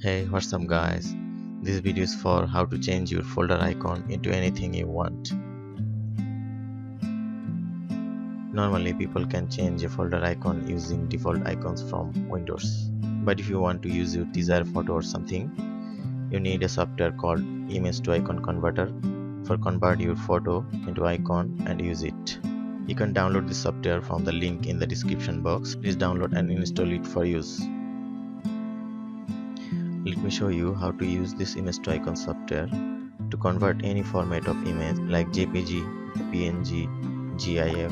Hey, what's up guys? This video is for how to change your folder icon into anything you want. Normally people can change a folder icon using default icons from Windows. But if you want to use your desired photo or something, you need a software called image to icon converter for convert your photo into icon and use it. You can download this software from the link in the description box. Please download and install it for use. Let me show you how to use this image to icon software to convert any format of image like JPG, PNG, GIF,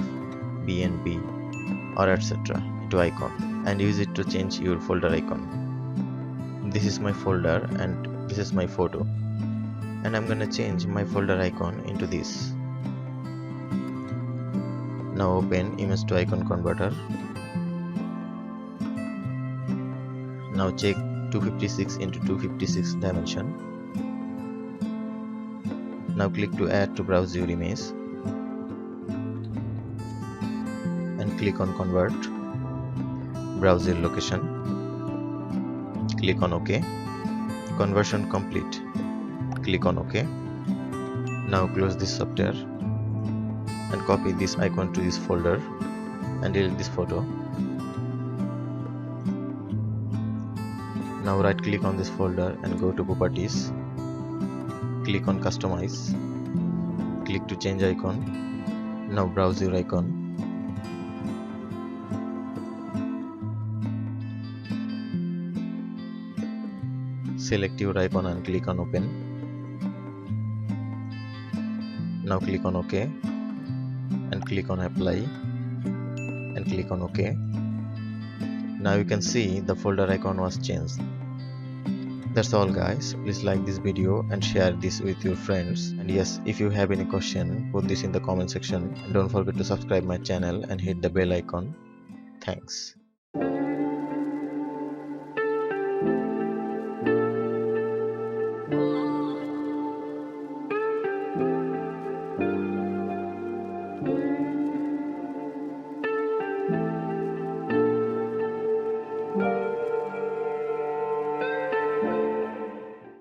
BNP or etc. into icon and use it to change your folder icon. This is my folder and this is my photo, and I'm gonna change my folder icon into this. Now open image to icon converter. Now check 256 into 256 dimension. Now click to add to browse your image and click on convert. Browse your location. Click on OK. Conversion complete. Click on OK. Now close this software and copy this icon to this folder and delete this photo. Now right click on this folder and go to properties. Click on customize. Click to change icon. Now browse your icon. Select your icon and click on open. Now click on OK and click on apply and click on OK. Now you can see the folder icon was changed. That's all guys. Please like this video and share this with your friends. And yes, if you have any question, put this in the comment section. And don't forget to subscribe my channel and hit the bell icon. Thanks.